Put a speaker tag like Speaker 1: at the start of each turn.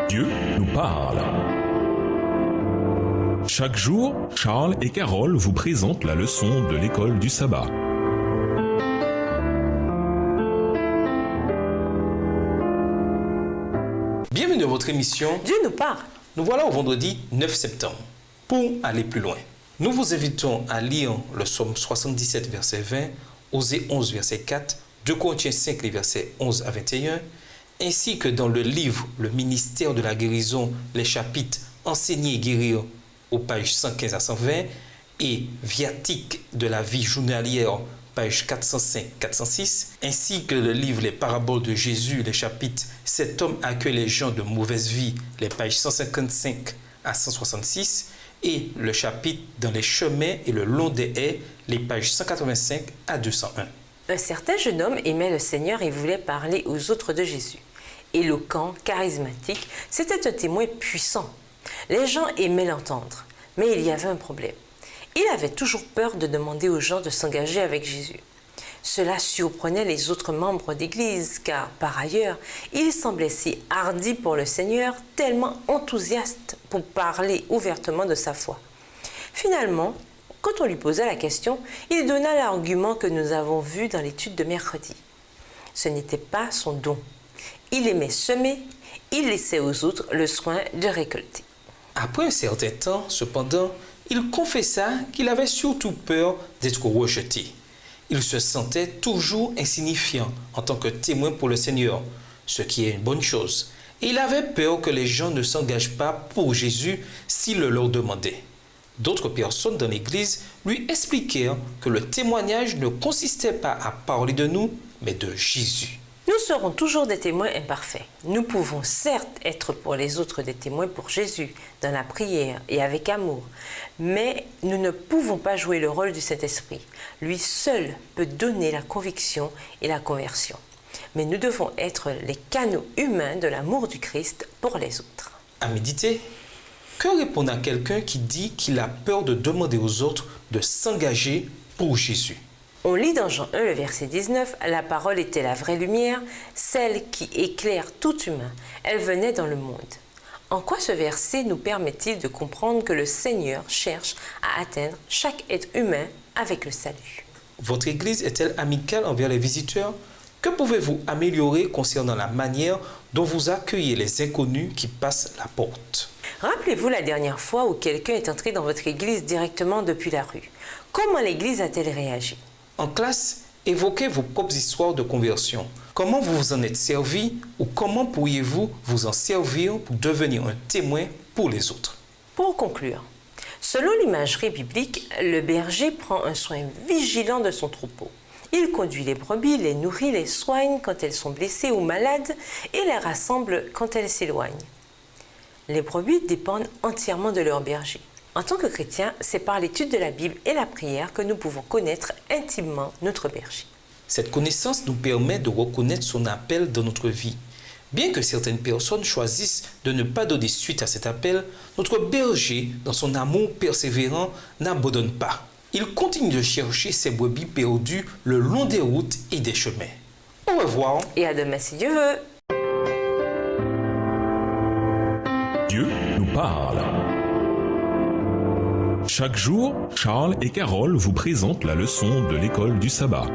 Speaker 1: Dieu nous parle. Chaque jour, Charles et Carole vous présentent la leçon de l'école du sabbat.
Speaker 2: Bienvenue dans votre émission
Speaker 3: Dieu nous parle.
Speaker 2: Nous voilà au vendredi 9 septembre. Pour aller plus loin, nous vous invitons à lire le psaume 77, verset 20, Osée 11, verset 4, 2 Corinthiens 5, les versets 11 à 21, ainsi que dans le livre Le ministère de la guérison, les chapitres Enseigner et guérir aux pages 115 à 120 et Viatique de la vie journalière, pages 405-406, ainsi que le livre Les paraboles de Jésus, les chapitres Cet homme accueille les gens de mauvaise vie, les pages 155 à 166, et le chapitre Dans les chemins et le long des haies, les pages 185 à 201.
Speaker 3: Un certain jeune homme aimait le Seigneur et voulait parler aux autres de Jésus. Éloquent, charismatique, c'était un témoin puissant. Les gens aimaient l'entendre, mais il y avait un problème. Il avait toujours peur de demander aux gens de s'engager avec Jésus. Cela surprenait les autres membres d'Église, car par ailleurs, il semblait si hardi pour le Seigneur, tellement enthousiaste pour parler ouvertement de sa foi. Finalement, quand on lui posa la question, il donna l'argument que nous avons vu dans l'étude de mercredi. Ce n'était pas son don. Il aimait semer, il laissait aux autres le soin de récolter.
Speaker 2: Après un certain temps, cependant, il confessa qu'il avait surtout peur d'être rejeté. Il se sentait toujours insignifiant en tant que témoin pour le Seigneur, ce qui est une bonne chose. Et il avait peur que les gens ne s'engagent pas pour Jésus s'il le leur demandait. D'autres personnes dans l'Église lui expliquèrent que le témoignage ne consistait pas à parler de nous, mais de Jésus.
Speaker 3: Nous serons toujours des témoins imparfaits. Nous pouvons certes être pour les autres des témoins pour Jésus, dans la prière et avec amour, mais nous ne pouvons pas jouer le rôle du Saint-Esprit. Lui seul peut donner la conviction et la conversion. Mais nous devons être les canaux humains de l'amour du Christ pour les autres.
Speaker 2: À méditer, que répondre à quelqu'un qui dit qu'il a peur de demander aux autres de s'engager pour Jésus?
Speaker 3: On lit dans Jean 1, le verset 19, « La parole était la vraie lumière, celle qui éclaire tout humain. Elle venait dans le monde. » En quoi ce verset nous permet-il de comprendre que le Seigneur cherche à atteindre chaque être humain avec le salut?
Speaker 2: Votre Église est-elle amicale envers les visiteurs? Que pouvez-vous améliorer concernant la manière dont vous accueillez les inconnus qui passent la porte?
Speaker 3: Rappelez-vous la dernière fois où quelqu'un est entré dans votre Église directement depuis la rue. Comment l'Église a-t-elle réagi?
Speaker 2: En classe, évoquez vos propres histoires de conversion. Comment vous vous en êtes servi ou comment pourriez-vous vous en servir pour devenir un témoin pour les autres?
Speaker 3: Pour conclure, selon l'imagerie biblique, le berger prend un soin vigilant de son troupeau. Il conduit les brebis, les nourrit, les soigne quand elles sont blessées ou malades et les rassemble quand elles s'éloignent. Les brebis dépendent entièrement de leur berger. En tant que chrétiens, c'est par l'étude de la Bible et la prière que nous pouvons connaître intimement notre berger.
Speaker 2: Cette connaissance nous permet de reconnaître son appel dans notre vie. Bien que certaines personnes choisissent de ne pas donner suite à cet appel, notre berger, dans son amour persévérant, n'abandonne pas. Il continue de chercher ses brebis perdues le long des routes et des chemins. Au revoir.
Speaker 3: Et à demain si Dieu veut.
Speaker 1: Dieu nous parle. Chaque jour, Charles et Carole vous présentent la leçon de l'école du sabbat.